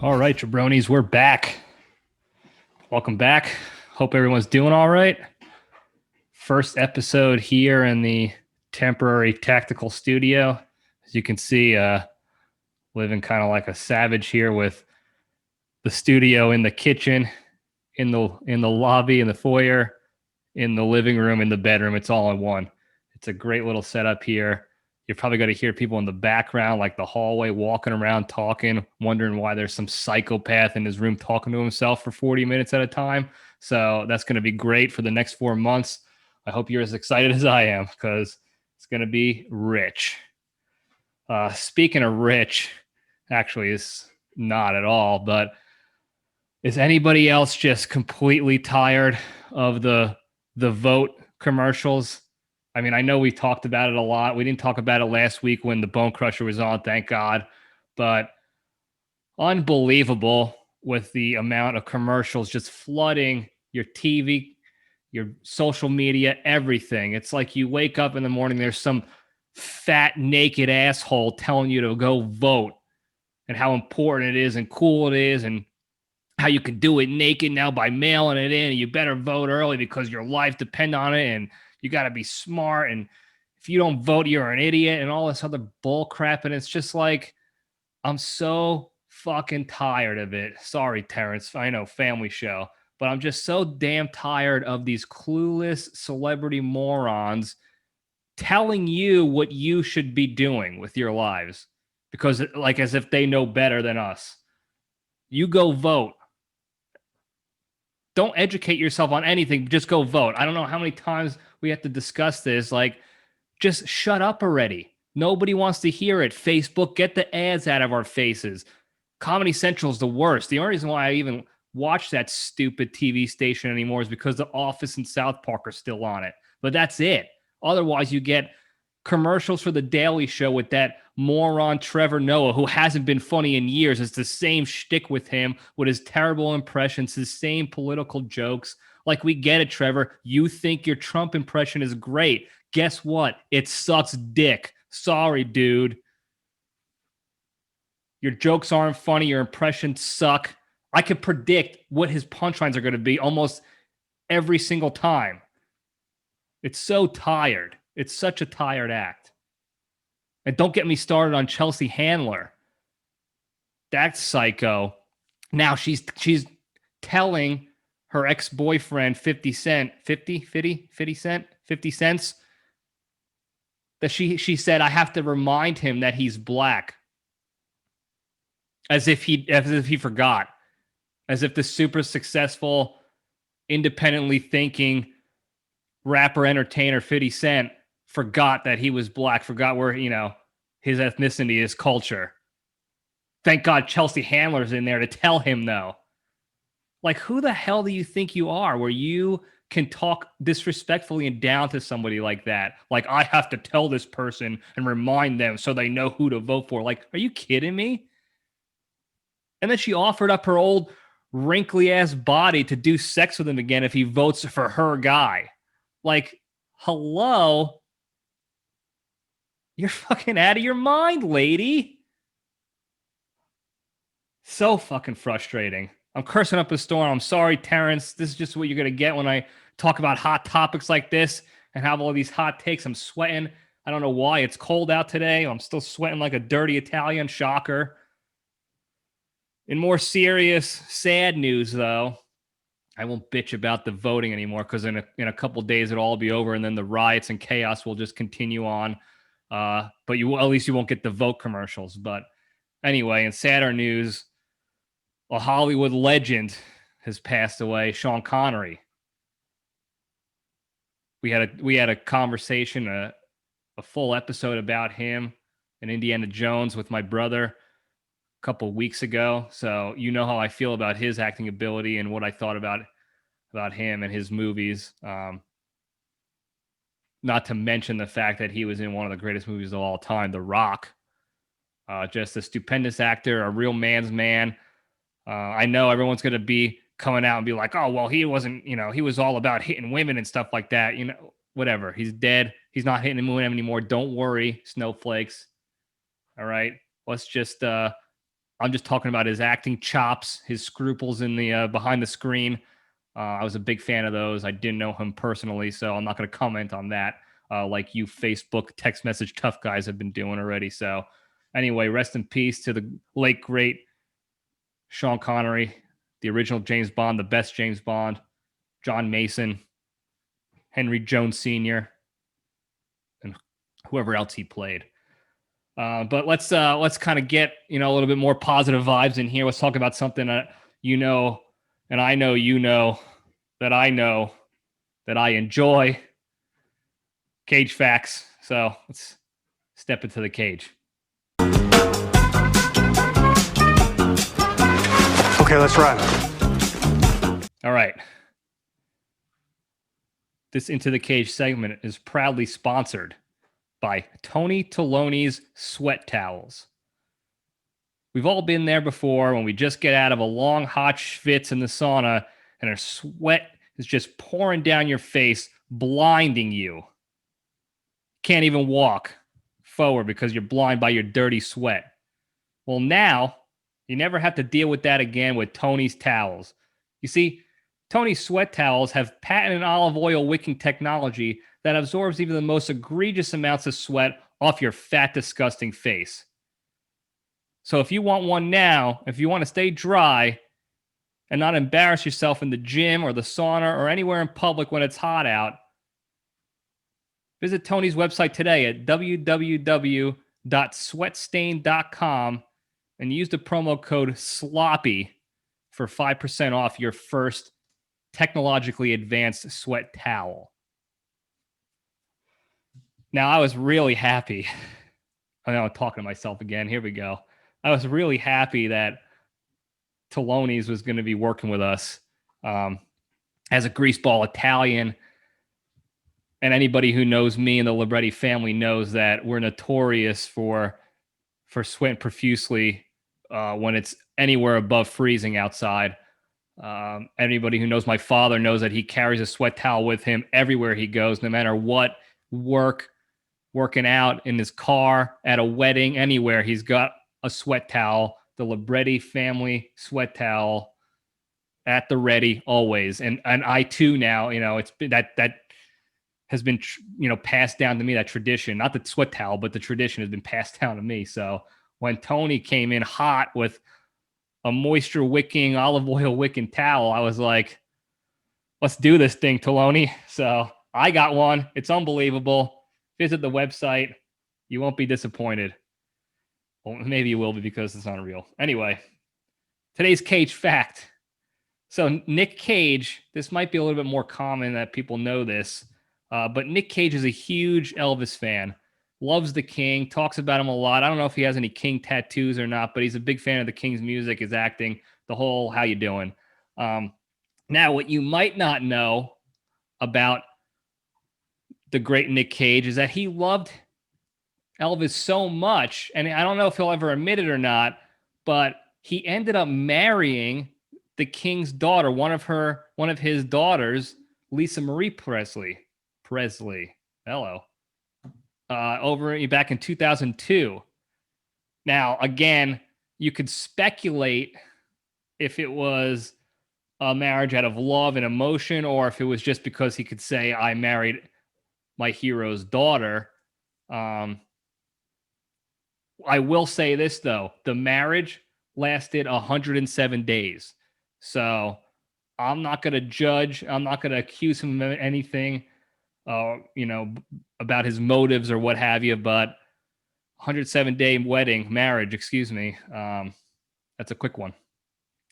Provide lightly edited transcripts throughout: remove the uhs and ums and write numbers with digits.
All right, jabronis, we're back. Welcome back. Hope everyone's doing all right. First episode here in the temporary tactical studio. As you can see, living kind of like a savage here with the studio in the kitchen, in the lobby, in the foyer, in the living room, in the bedroom. It's all in one. It's a great little setup here. You're probably going to hear people in the background, like the hallway, walking around, talking, wondering why there's some psychopath in his room talking to himself for 40 minutes at a time. So that's going to be great for the next 4 months. I hope you're as excited as I am because it's going to be rich. Speaking of rich, actually, it's not at all, but is anybody else just completely tired of the vote commercials? I mean, I know we talked about it a lot. We didn't talk about it last week when the Bone Crusher was on, thank God. But unbelievable with the amount of commercials just flooding your TV, your social media, everything. It's like you wake up in the morning, there's some fat, naked asshole telling you to go vote and how important it is and cool it is and how you can do it naked now by mailing it in. And you better vote early because your life depends on it. And you got to be smart. And if you don't vote, you're an idiot and all this other bull crap. And it's just like, I'm so fucking tired of it. Sorry, Terrence. I know, family show. But I'm just so damn tired of these clueless celebrity morons telling you what you should be doing with your lives. Because, like, as if they know better than us. You go vote. Don't educate yourself on anything. Just go vote. I don't know how many times we have to discuss this. Like, just shut up already. Nobody wants to hear it. Facebook, get the ads out of our faces. Comedy Central is the worst. The only reason why I even watch that stupid TV station anymore is because The Office and South Park are still on it. But that's it. Otherwise, you get commercials for The Daily Show with that moron Trevor Noah, who hasn't been funny in years. It's the same shtick with him, with his terrible impressions, his same political jokes. Like, we get it, Trevor. You think your Trump impression is great. Guess what? It sucks dick. Sorry, dude. Your jokes aren't funny. Your impressions suck. I can predict what his punchlines are going to be almost every single time. It's so tired. It's such a tired act. And don't get me started on Chelsea Handler. That's psycho. Now she's telling her ex-boyfriend 50 Cent, 50 cent, 50 cents, that she said, I have to remind him that he's black. As if he forgot. As if the super successful, independently thinking rapper entertainer 50 Cent forgot that he was black, forgot where, his ethnicity, his culture. Thank God Chelsea Handler's in there to tell him, though. Like, who the hell do you think you are where you can talk disrespectfully and down to somebody like that? Like, I have to tell this person and remind them so they know who to vote for. Like, are you kidding me? And then she offered up her old wrinkly ass body to do sex with him again if he votes for her guy. Like, hello? You're fucking out of your mind, lady. So fucking frustrating. I'm cursing up a storm. I'm sorry, Terrence. This is just what you're going to get when I talk about hot topics like this and have all these hot takes. I'm sweating. I don't know why. It's cold out today. I'm still sweating like a dirty Italian. Shocker. In more serious, sad news, though, I won't bitch about the voting anymore because in a couple days it'll all be over, and then the riots and chaos will just continue on. But at least you won't get the vote commercials. But anyway, in sadder news, a Hollywood legend has passed away, Sean Connery. We had a conversation, a full episode about him and Indiana Jones with my brother a couple weeks ago. So you know how I feel about his acting ability and what I thought about him and his movies. Not to mention the fact that he was in one of the greatest movies of all time, The Rock. Just a stupendous actor, a real man's man. I know everyone's going to be coming out and be like, oh, well, he wasn't, he was all about hitting women and stuff like that. Whatever. He's dead. He's not hitting women anymore. Don't worry, snowflakes. All right. Let's just I'm just talking about his acting chops, his scruples in the behind the screen. I was a big fan of those. I didn't know him personally, so I'm not going to comment on that like you Facebook text message tough guys have been doing already. So anyway, rest in peace to the late, great Sean Connery, the original James Bond, the best James Bond, John Mason, Henry Jones Sr., and whoever else he played. But let's kind of get a little bit more positive vibes in here. Let's talk about something that and I know that I enjoy. Cage facts. So let's step into the cage. Okay, let's run. All right. This Into the Cage segment is proudly sponsored by Tony Taloni's Sweat Towels. We've all been there before when we just get out of a long, hot schwitz in the sauna and our sweat is just pouring down your face, blinding you. Can't even walk forward because you're blind by your dirty sweat. Well, now you never have to deal with that again with Tony's towels. You see, Tony's sweat towels have patented olive oil wicking technology that absorbs even the most egregious amounts of sweat off your fat, disgusting face. So if you want one now, if you want to stay dry and not embarrass yourself in the gym or the sauna or anywhere in public when it's hot out, visit Tony's website today at www.sweatstain.com and use the promo code SLOPPY for 5% off your first technologically advanced sweat towel. Now, I was really happy. I know I'm talking to myself again. Here we go. I was really happy that Taloni's was going to be working with us as a greaseball Italian. And anybody who knows me and the Libretti family knows that we're notorious for sweating profusely when it's anywhere above freezing outside. Anybody who knows my father knows that he carries a sweat towel with him everywhere he goes, no matter what, working out, in his car, at a wedding, anywhere. He's got a sweat towel, the Libretti family sweat towel at the ready always. And I too now, it's been that has been, passed down to me, that tradition, not the sweat towel, but the tradition has been passed down to me. So when Tony came in hot with a moisture wicking, olive oil wicking towel, I was like, let's do this thing, Taloni. So I got one. It's unbelievable. Visit the website. You won't be disappointed. Well, maybe you will be because it's unreal. Anyway, today's Cage fact. So Nick Cage, this might be a little bit more common that people know this, but Nick Cage is a huge Elvis fan. Loves the King, talks about him a lot. I don't know if he has any King tattoos or not, but he's a big fan of the King's music, his acting, the whole how you doing. Now, what you might not know about the great Nick Cage is that he loved Elvis so much, and I don't know if he'll ever admit it or not, but he ended up marrying the King's daughter, one of his daughters, Lisa Marie Presley. Hello. Over back in 2002. Now, again, you could speculate if it was a marriage out of love and emotion, or if it was just because he could say, I married my hero's daughter. I will say this, though. The marriage lasted 107 days. So I'm not going to judge. I'm not going to accuse him of anything, about his motives or what have you, but 107-day marriage, that's a quick one.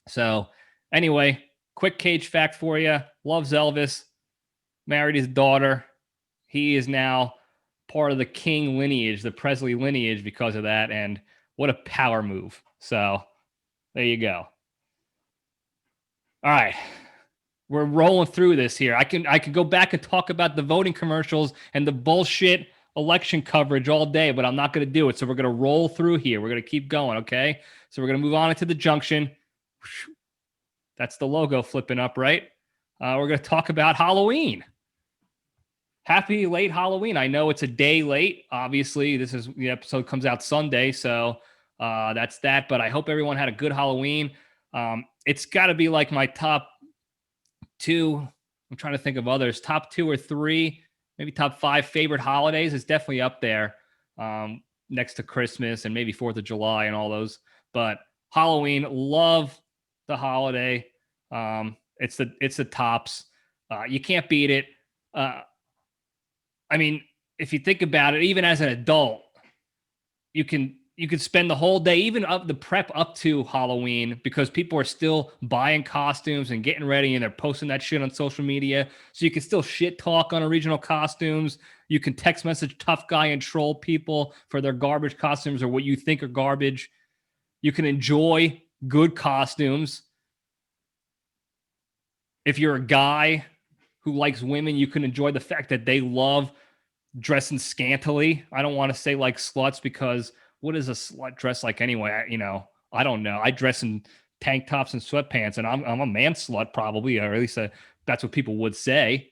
So anyway, quick Cage fact for you. Loves Elvis, married his daughter. He is now part of the King lineage, the Presley lineage because of that, and what a power move. So there you go. All right. We're rolling through this here. I could go back and talk about the voting commercials and the bullshit election coverage all day, but I'm not going to do it. So we're going to roll through here. We're going to keep going, okay? So we're going to move on into the junction. That's the logo flipping up, right? We're going to talk about Halloween. Happy late Halloween. I know it's a day late. Obviously, the episode comes out Sunday, so That's that. But I hope everyone had a good Halloween. It's got to be like my top two. I'm trying to think of others. Top 2 or 3, maybe top 5 favorite holidays. It's definitely up there, next to Christmas and maybe 4th of July and all those. But Halloween, love the holiday. It's the tops. You can't beat it. I mean, if you think about it, even as an adult, you could spend the whole day, even up the prep up to Halloween, because people are still buying costumes and getting ready, and they're posting that shit on social media. So you can still shit talk on original costumes. You can text message tough guy and troll people for their garbage costumes or what you think are garbage. You can enjoy good costumes. If you're a guy who likes women, you can enjoy the fact that they love dressing scantily. I don't want to say like sluts, because what is a slut dress like anyway? I don't know. I dress in tank tops and sweatpants, and I'm a man slut probably, or at least that's what people would say.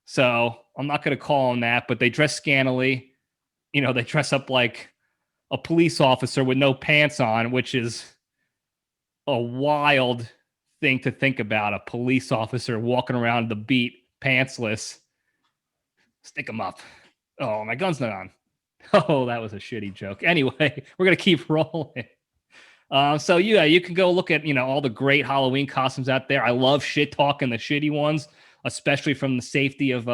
So I'm not going to call them that, but they dress scantily. They dress up like a police officer with no pants on, which is a wild thing to think about. A police officer walking around the beat pantsless. Stick them up. Oh, my gun's not on. Oh, that was a shitty joke. Anyway, we're going to keep rolling. So yeah, you can go look at, all the great Halloween costumes out there. I love shit talking the shitty ones, especially from the safety of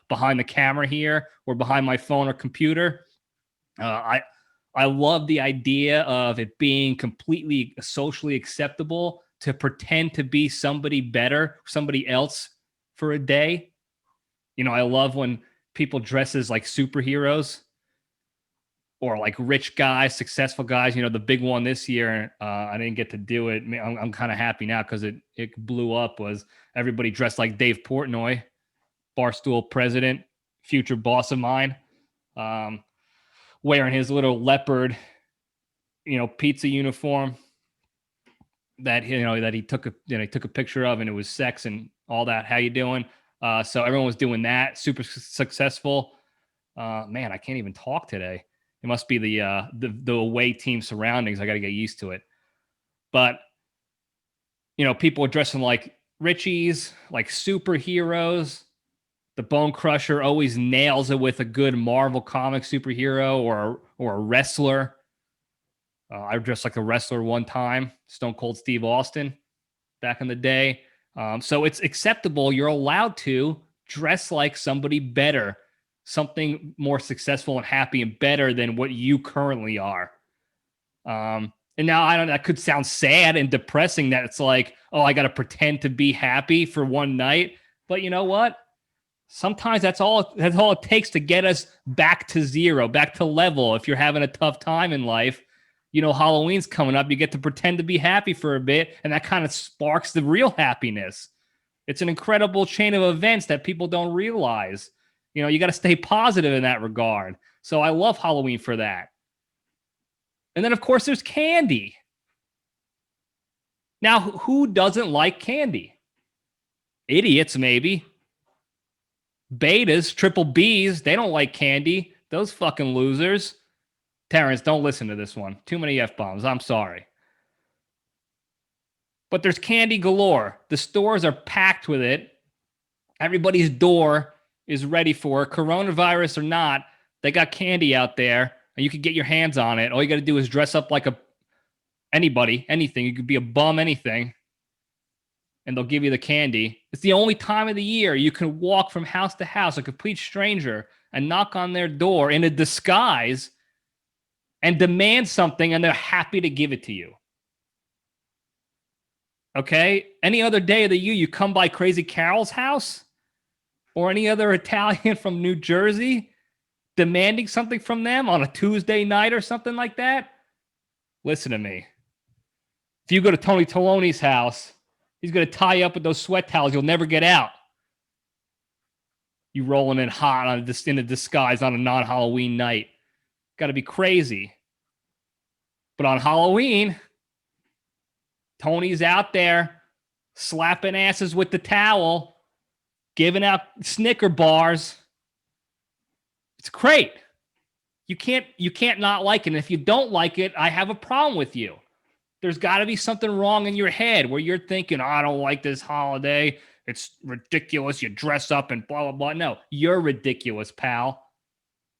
behind the camera here or behind my phone or computer. I love the idea of it being completely socially acceptable to pretend to be somebody better, somebody else for a day. I love when people dress as like superheroes or like rich guys, successful guys. The big one this year, I didn't get to do it. I'm kind of happy now because it blew up, was everybody dressed like Dave Portnoy, Barstool president, future boss of mine, wearing his little leopard, pizza uniform that he took a picture of, and it was sex and all that. How you doing? So everyone was doing that, super successful. Man, I can't even talk today. It must be the away team surroundings. I got to get used to it. But people are dressing like Richies, like superheroes. The Bone Crusher always nails it with a good Marvel comic superhero or a wrestler. I dressed like a wrestler one time, Stone Cold Steve Austin, back in the day. So it's acceptable. You're allowed to dress like somebody better, something more successful and happy and better than what you currently are. And now I don't know, that could sound sad and depressing, that it's like, oh, I got to pretend to be happy for one night. But you know what? Sometimes that's all it takes to get us back to zero, back to level. If you're having a tough time in life, Halloween's coming up, you get to pretend to be happy for a bit, and that kind of sparks the real happiness. It's an incredible chain of events that people don't realize. You got to stay positive in that regard. So I love Halloween for that. And then, of course, there's candy. Now, who doesn't like candy? Idiots, maybe. Betas, triple Bs, they don't like candy. Those fucking losers. Terrence, don't listen to this one. Too many F-bombs. I'm sorry. But there's candy galore. The stores are packed with it. Everybody's door is ready for it. Coronavirus or not, they got candy out there, and you can get your hands on it. All you got to do is dress up like anybody, anything. You could be a bum, anything, and they'll give you the candy. It's the only time of the year you can walk from house to house, a complete stranger, and knock on their door in a disguise and demand something, and they're happy to give it to you. Okay? Any other day of the year, you come by Crazy Carol's house or any other Italian from New Jersey demanding something from them on a Tuesday night or something like that. Listen to me. If you go to Tony Toloni's house, he's going to tie you up with those sweat towels. You'll never get out. You rolling in hot in a disguise on a non-Halloween night. Got to be crazy. But on Halloween, Tony's out there slapping asses with the towel, giving out Snicker bars. It's great. You can't not like it. And if you don't like it, I have a problem with you. There's got to be something wrong in your head where you're thinking, oh, I don't like this holiday. It's ridiculous. You dress up and blah, blah, blah. No, you're ridiculous, pal.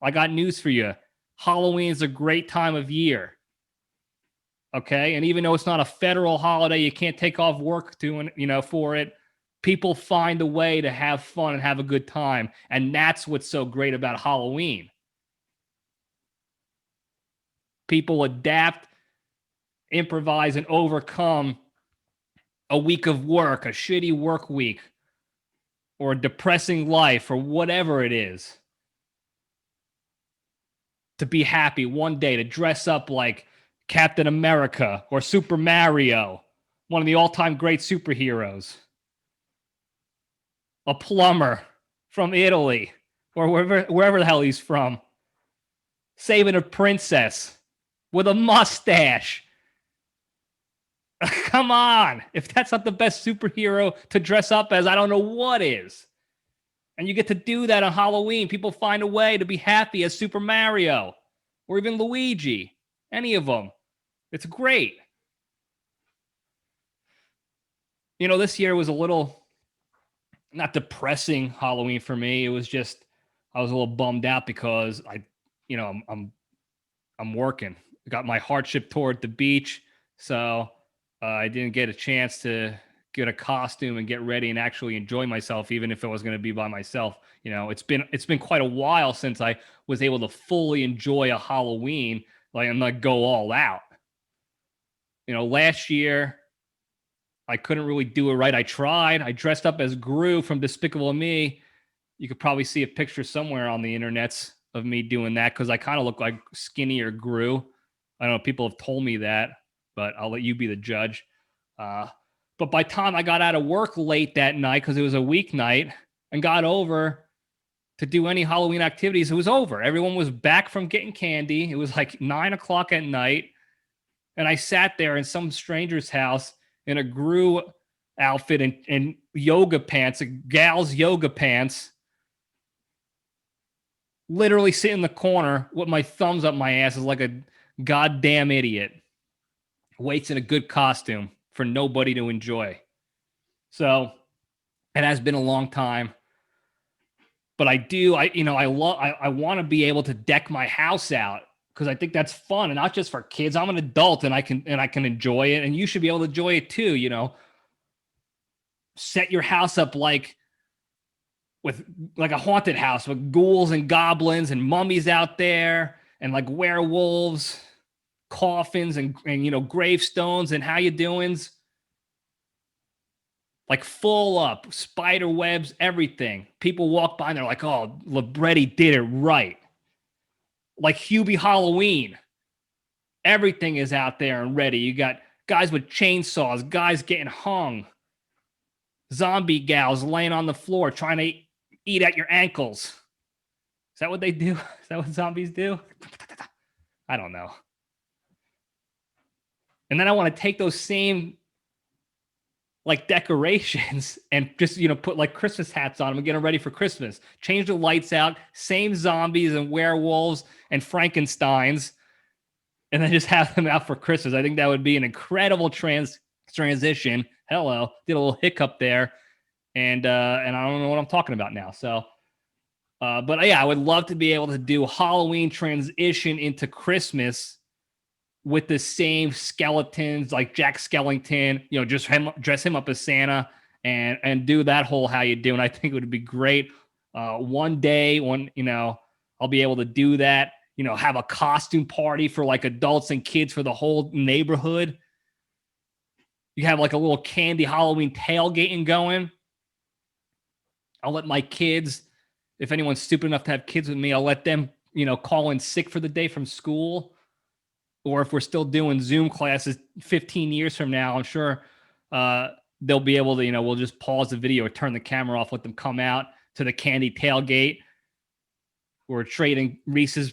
I got news for you. Halloween is a great time of year. Okay. And even though it's not a federal holiday, you can't take off work for it. People find a way to have fun and have a good time. And that's what's so great about Halloween. People adapt, improvise, and overcome a week of work, a shitty work week, or a depressing life, or whatever it is, to be happy one day, to dress up like Captain America or Super Mario, one of the all-time great superheroes, a plumber from Italy, or wherever the hell he's from, saving a princess with a mustache. Come on. If that's not the best superhero to dress up as, I don't know what is. And you get to do that on Halloween. People find a way to be happy as Super Mario or even Luigi, any of them. It's great. This year was a little not depressing Halloween for me. It was just I was a little bummed out because I'm working. I got my hardship tour at the beach, so I didn't get a chance to get a costume and get ready and actually enjoy myself, even if it was going to be by myself. It's been quite a while since I was able to fully enjoy a Halloween, and like go all out. Last year I couldn't really do it right. I tried. I dressed up as Gru from Despicable Me. You could probably see a picture somewhere on the internets of me doing that because I kind of look like skinnier Gru. I don't know. People have told me that, but I'll let you be the judge. But by the time I got out of work late that night, because it was a weeknight, and got over to do any Halloween activities, it was over. Everyone was back from getting candy. It was like 9:00 at night. And I sat there in some stranger's house in a Gru outfit and yoga pants, a gal's yoga pants, literally sitting in the corner with my thumbs up my ass as like a goddamn idiot. Waits in a good costume for nobody to enjoy. So it has been a long time. But I want to be able to deck my house out because I think that's fun, and not just for kids. I'm an adult and I can enjoy it, and you should be able to enjoy it too. Set your house up like a haunted house with ghouls and goblins and mummies out there and like werewolves, coffins and gravestones and how you doings. Like full up, spider webs, everything. People walk by and they're like, oh, Libretti did it right. Like Hubie Halloween. Everything is out there and ready. You got guys with chainsaws, guys getting hung, zombie gals laying on the floor trying to eat at your ankles. Is that what they do? Is that what zombies do? I don't know. And then I want to take those same like decorations and just put like Christmas hats on them and get them ready for Christmas. Change the lights out, same zombies and werewolves and Frankensteins, and then just have them out for Christmas. I think that would be an incredible transition. Hello, did a little hiccup there, and I don't know what I'm talking about now. So, but yeah, I would love to be able to do Halloween transition into Christmas with the same skeletons like Jack Skellington, just dress him up as Santa and do that whole how you doing. I think it would be great. One day when, I'll be able to do that, have a costume party for like adults and kids for the whole neighborhood. You have like a little candy Halloween tailgating going. I'll let my kids, if anyone's stupid enough to have kids with me, I'll let them, call in sick for the day from school. Or if we're still doing Zoom classes 15 years from now, I'm sure they'll be able to, we'll just pause the video or turn the camera off, let them come out to the candy tailgate. We're trading Reese's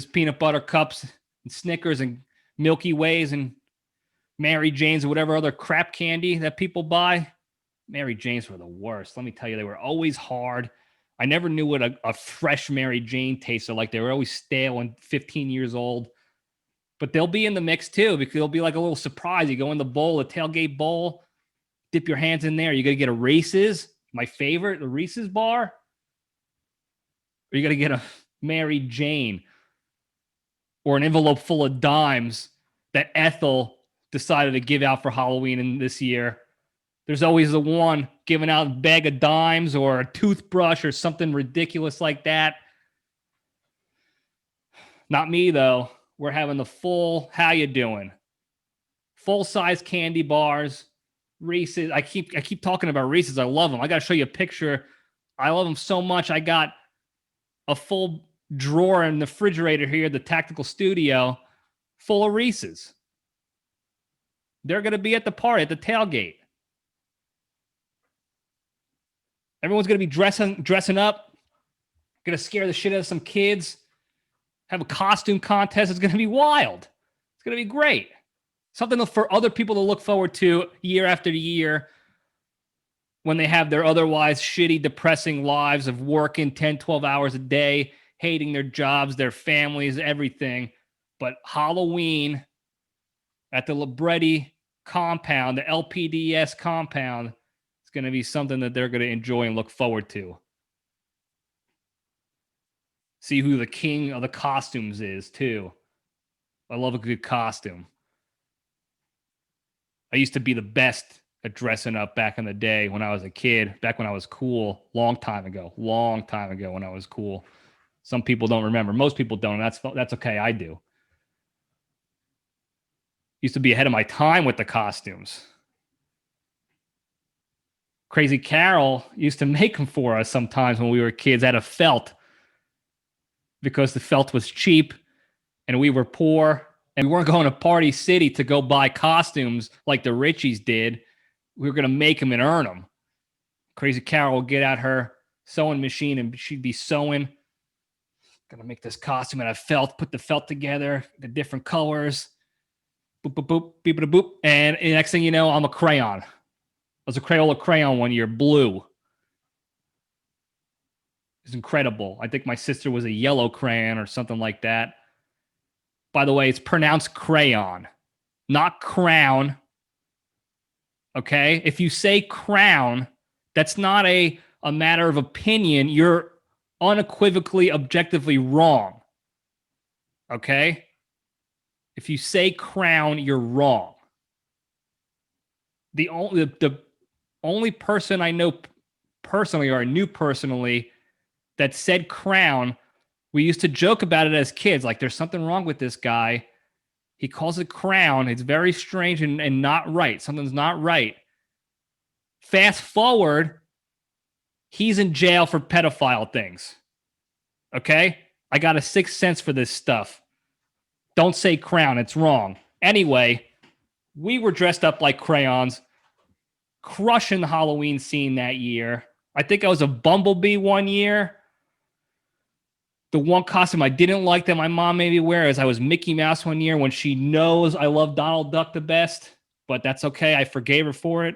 peanut butter cups and Snickers and Milky Ways and Mary Janes or whatever other crap candy that people buy. Mary Janes were the worst. Let me tell you, they were always hard. I never knew what a fresh Mary Jane tasted like. They were always stale and 15 years old. But they'll be in the mix too, because it'll be like a little surprise. You go in the bowl, a tailgate bowl, dip your hands in there. You got to get a Reese's, my favorite, the Reese's bar. Or you got to get a Mary Jane or an envelope full of dimes that Ethel decided to give out for Halloween in this year. There's always the one giving out a bag of dimes or a toothbrush or something ridiculous like that. Not me, though. We're having the full, how you doing? Full-size candy bars, Reese's. I keep talking about Reese's. I love them. I got to show you a picture. I love them so much. I got a full drawer in the refrigerator here, the tactical studio, full of Reese's. They're going to be at the party, at the tailgate. Everyone's going to be dressing up, going to scare the shit out of some kids, have a costume contest. It's going to be wild. It's going to be great. Something for other people to look forward to year after year when they have their otherwise shitty, depressing lives of working 10, 12 hours a day, hating their jobs, their families, everything. But Halloween at the Libretti compound, the LPDS compound, it's going to be something that they're going to enjoy and look forward to. See who the king of the costumes is, too. I love a good costume. I used to be the best at dressing up back in the day when I was a kid, back when I was cool, long time ago when I was cool. Some people don't remember. Most people don't. That's okay. I do. Used to be ahead of my time with the costumes. Crazy Carol used to make them for us sometimes when we were kids out of felt, because the felt was cheap and we were poor and we weren't going to Party City to go buy costumes like the Richies did. We were going to make them and earn them. Crazy Carol would get out her sewing machine and she'd be sewing. Going to make this costume out of felt, put the felt together, the different colors. Boop, boop, boop, beep, boop, boop. And the next thing you know, I'm a crayon. I was a Crayola crayon one year, blue. It's incredible. I think my sister was a yellow crayon or something like that. By the way, it's pronounced crayon, not crown. Okay? If you say crown, that's not a matter of opinion. You're unequivocally, objectively wrong. Okay? If you say crown, you're wrong. The only person I know personally or knew personally that said crown, we used to joke about it as kids. Like, there's something wrong with this guy. He calls it crown. It's very strange and not right. Something's not right. Fast forward, he's in jail for pedophile things. Okay? I got a sixth sense for this stuff. Don't say crown. It's wrong. Anyway, we were dressed up like crayons, crushing the Halloween scene that year. I think I was a bumblebee one year. The one costume I didn't like that my mom made me wear is I was Mickey Mouse one year when she knows I love Donald Duck the best, but that's okay. I forgave her for it.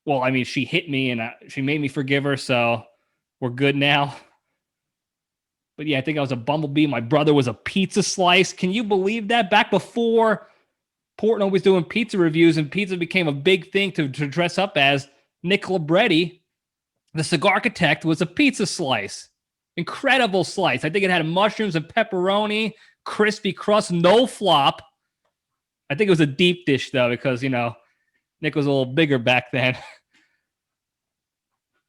Well, I mean, she hit me and she made me forgive her, so we're good now. But yeah, I think I was a bumblebee. My brother was a pizza slice. Can you believe that? Back before Portnoy was doing pizza reviews and pizza became a big thing to dress up as, Nick Libretti, the cigar architect, was a pizza slice. Incredible slice. I think it had mushrooms and pepperoni, crispy crust, no flop. I think it was a deep dish, though, because, you know, Nick was a little bigger back then.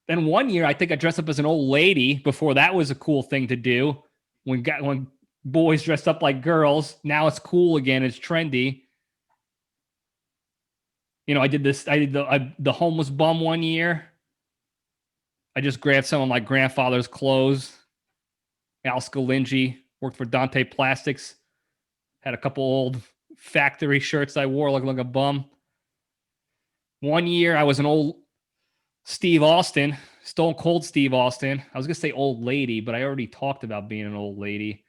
Then one year, I think I dressed up as an old lady before that was a cool thing to do. When boys dressed up like girls, now it's cool again. It's trendy. You know, I did the homeless bum one year. I just grabbed some of my grandfather's clothes. Al Scalingi worked for Dante Plastics. Had a couple old factory shirts I wore looking like a bum. One year, I was an old Steve Austin, Stone Cold Steve Austin. I was going to say old lady, but I already talked about being an old lady.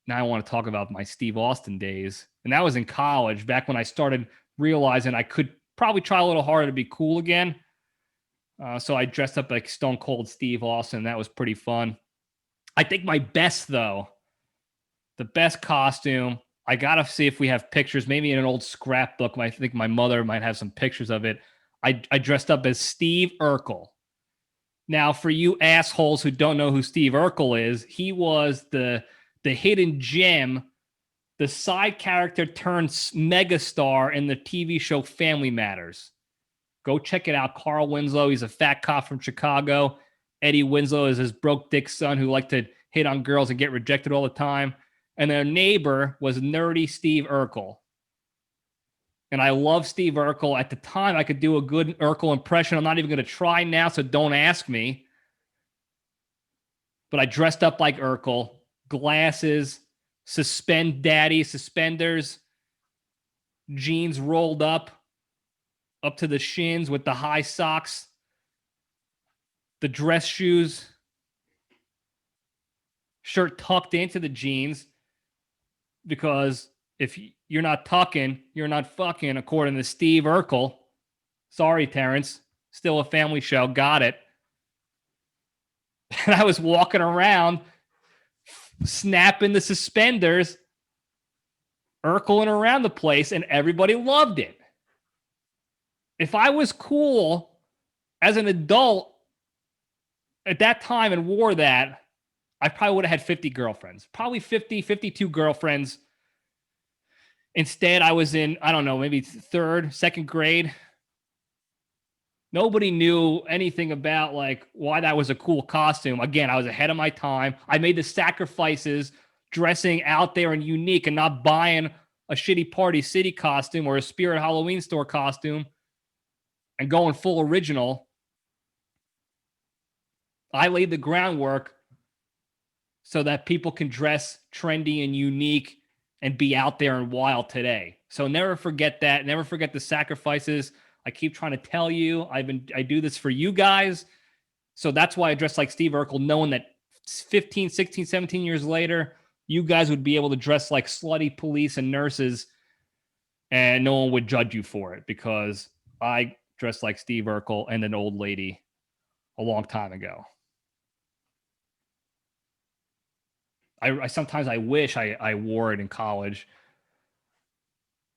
Now I want to talk about my Steve Austin days. And that was in college, back when I started realizing I could probably try a little harder to be cool again. So I dressed up like Stone Cold Steve Austin. That was pretty fun. I think my best, though, the best costume, I got to see if we have pictures, maybe in an old scrapbook. I think my mother might have some pictures of it. I dressed up as Steve Urkel. Now, for you assholes who don't know who Steve Urkel is, he was the hidden gem, the side character turned megastar in the TV show Family Matters. Go check it out. Carl Winslow, he's a fat cop from Chicago. Eddie Winslow is his broke dick son who liked to hit on girls and get rejected all the time. And their neighbor was nerdy Steve Urkel. And I love Steve Urkel. At the time, I could do a good Urkel impression. I'm not even going to try now, so don't ask me. But I dressed up like Urkel, glasses, suspenders, jeans rolled up to the shins with the high socks, the dress shoes, shirt tucked into the jeans, because if you're not tucking, you're not fucking, according to Steve Urkel. Sorry, Terrence. Still a family show. Got it. And I was walking around snapping the suspenders, Urkeling around the place, and everybody loved it. If I was cool as an adult at that time and wore that, I probably would have had 50 girlfriends, probably 50, 52 girlfriends. Instead, I was in, I don't know, maybe second grade. Nobody knew anything about like why that was a cool costume. Again, I was ahead of my time. I made the sacrifices dressing out there and unique and not buying a shitty Party City costume or a Spirit Halloween store costume and going full original. I laid the groundwork so that people can dress trendy and unique and be out there and wild today. So never forget that. Never forget the sacrifices. I keep trying to tell you, I do this for you guys. So that's why I dress like Steve Urkel, knowing that 15, 16, 17 years later, you guys would be able to dress like slutty police and nurses and no one would judge you for it, because I dressed like Steve Urkel and an old lady a long time ago. I sometimes I wish I wore it in college.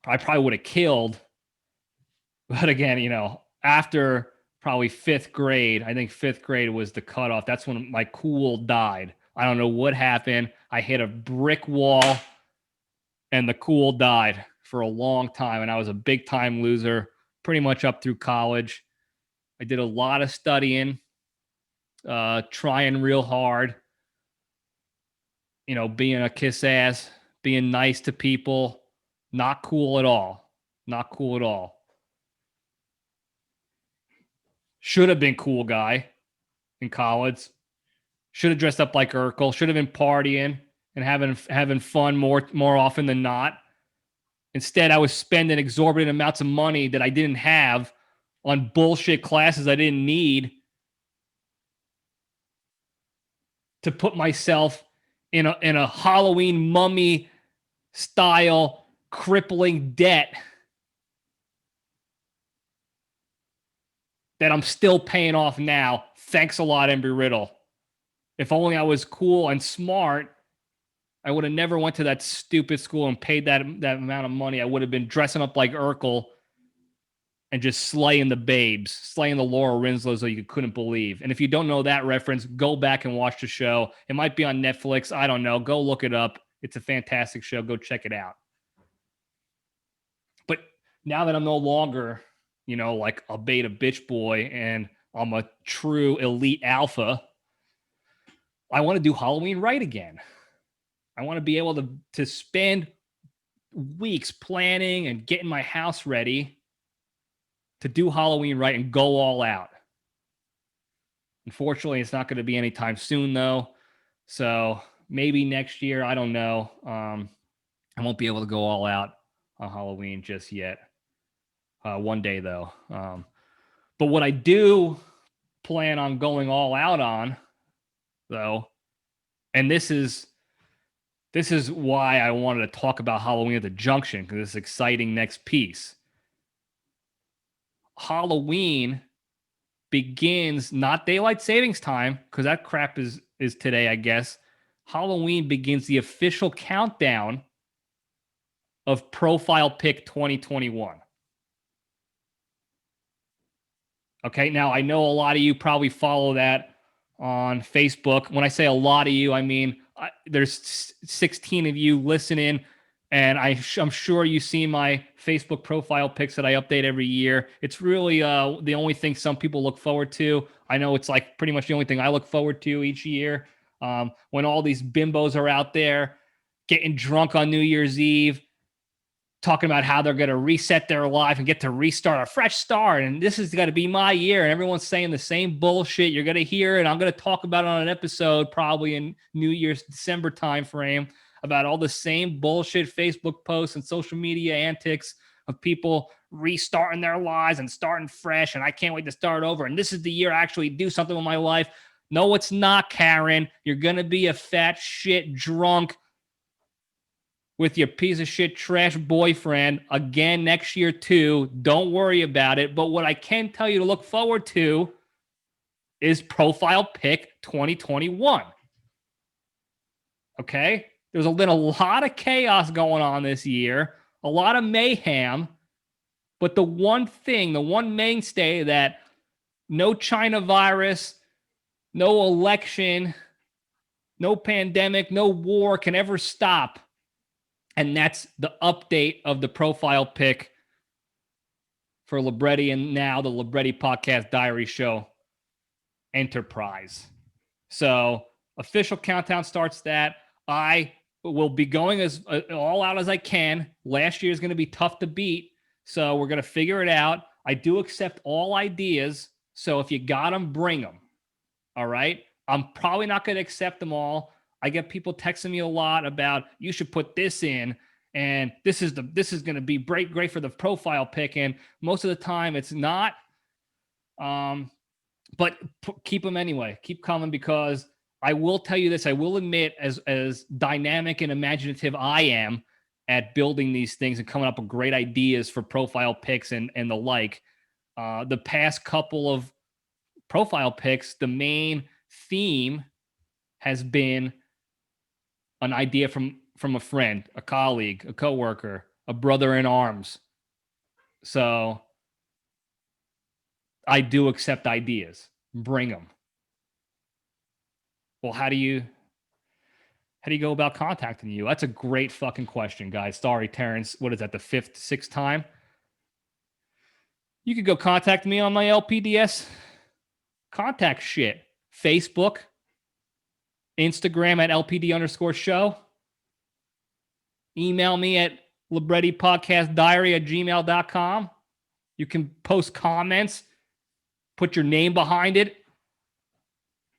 I probably would have killed. But again, after probably fifth grade, I think fifth grade was the cutoff. That's when my cool died. I don't know what happened. I hit a brick wall and the cool died for a long time. And I was a big time loser pretty much up through college. I did a lot of studying, trying real hard, being a kiss ass, being nice to people. Not cool at all. Not cool at all. Should have been cool guy in college. Should have dressed up like Urkel. Should have been partying and having fun more often than not. Instead, I was spending exorbitant amounts of money that I didn't have on bullshit classes I didn't need to put myself in a Halloween mummy style crippling debt that I'm still paying off now. Thanks a lot, Embry Riddle. If only I was cool and smart, I would have never went to that stupid school and paid that amount of money. I would have been dressing up like Urkel and just slaying the babes, slaying the Laura Rinslows that you couldn't believe. And if you don't know that reference, go back and watch the show. It might be on Netflix. I don't know. Go look it up. It's a fantastic show. Go check it out. But now that I'm no longer, like a beta bitch boy and I'm a true elite alpha, I want to do Halloween right again. I want to be able to spend weeks planning and getting my house ready to do Halloween right and go all out. Unfortunately, it's not going to be anytime soon, though. So maybe next year. I don't know. I won't be able to go all out on Halloween just yet. One day, though. But what I do plan on going all out on, though, and this is why I wanted to talk about Halloween at the Junction, because it's exciting next piece. Halloween begins not daylight savings time, because that crap is today, I guess. Halloween begins the official countdown of Profile Pick 2021. Okay, now I know a lot of you probably follow that on Facebook. When I say a lot of you, I mean there's 16 of you listening, and I'm sure you see my Facebook profile pics that I update every year. It's really the only thing some people look forward to. I know it's like pretty much the only thing I look forward to each year. When all these bimbos are out there getting drunk on New Year's Eve, talking about how they're going to reset their life and get to restart a fresh start. And this is going to be my year. And everyone's saying the same bullshit. You're going to hear it. I'm going to talk about it on an episode probably in New Year's December timeframe about all the same bullshit Facebook posts and social media antics of people restarting their lives and starting fresh. And I can't wait to start over. And this is the year I actually do something with my life. No, it's not, Karen. You're going to be a fat shit drunk with your piece of shit trash boyfriend again next year too. Don't worry about it. But what I can tell you to look forward to is Profile Pick 2021. Okay? There's been a lot of chaos going on this year, a lot of mayhem. But the one thing, the one mainstay that no China virus, no election, no pandemic, no war can ever stop. And that's the update of the profile pick for Libretti and now the Libretti Podcast Diary Show Enterprise. So official countdown starts that. I will be going as all out as I can. Last year is going to be tough to beat. So we're going to figure it out. I do accept all ideas. So if you got them, bring them. All right. I'm probably not going to accept them all. I get people texting me a lot about you should put this in, and this is going to be great for the profile pick. And most of the time it's not. But keep them anyway. Keep coming, because I will tell you this. I will admit, as dynamic and imaginative I am at building these things and coming up with great ideas for profile picks and the like, the past couple of profile picks, the main theme has been an idea from a friend, a colleague, a coworker, a brother in arms. So I do accept ideas. Bring them. Well, how do you go about contacting you? That's a great fucking question, guys. Sorry, Terrence. What is that, the fifth, sixth time? You could go contact me on my LPDS contact shit. Facebook, Instagram at LPD_show. Email me at LibrettiPodcastDiary@gmail.com. You can post comments, put your name behind it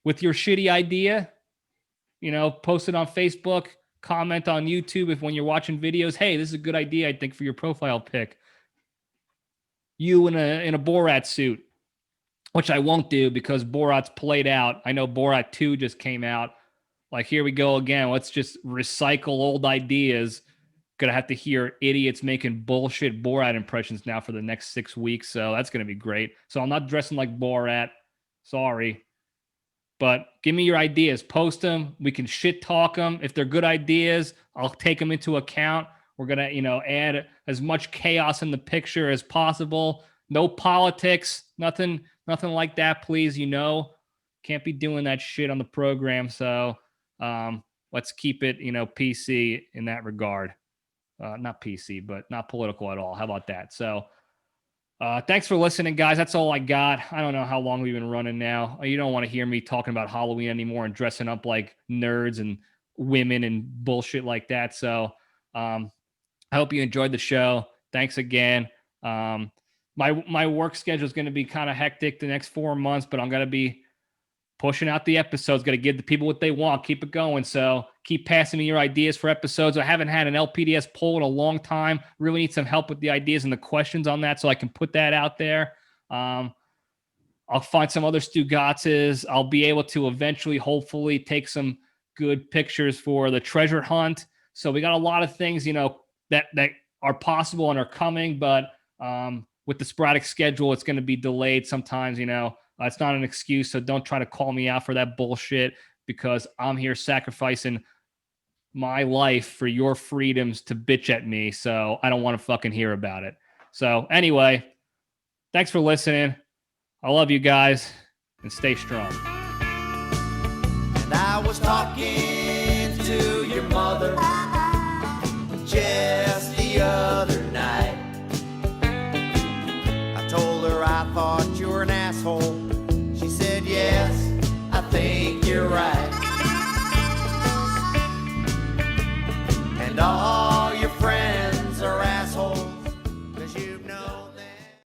with your shitty idea. Post it on Facebook, comment on YouTube if when you're watching videos, hey, this is a good idea, I think, for your profile pic. You in a Borat suit, which I won't do because Borat's played out. I know Borat 2 just came out. Like, here we go again. Let's just recycle old ideas. Gonna have to hear idiots making bullshit Borat impressions now for the next 6 weeks. So that's gonna be great. So I'm not dressing like Borat. Sorry. But give me your ideas. Post them. We can shit talk them. If they're good ideas, I'll take them into account. We're gonna, add as much chaos in the picture as possible. No politics. Nothing like that, please. Can't be doing that shit on the program. So let's keep it, PC in that regard. Not PC, but not political at all. How about that? So thanks for listening, guys. That's all I got. I don't know how long we've been running now. You don't want to hear me talking about Halloween anymore and dressing up like nerds and women and bullshit like that. So I hope you enjoyed the show. Thanks again. My work schedule is going to be kind of hectic the next 4 months, but I'm going to be pushing out the episodes. Got to give the people what they want. Keep it going. So keep passing me your ideas for episodes. I haven't had an LPDS poll in a long time. Really need some help with the ideas and the questions on that so I can put that out there. I'll find some other Stugatzes. I'll be able to eventually, hopefully, take some good pictures for the treasure hunt. So we got a lot of things, that are possible and are coming, but with the sporadic schedule, it's going to be delayed sometimes, It's not an excuse, so don't try to call me out for that bullshit, because I'm here sacrificing my life for your freedoms to bitch at me, so I don't want to fucking hear about it. So anyway, thanks for listening. I love you guys, and stay strong. And I was talking to your mother just the other night. I told her I thought you were an asshole. She said, yes, I think you're right. And all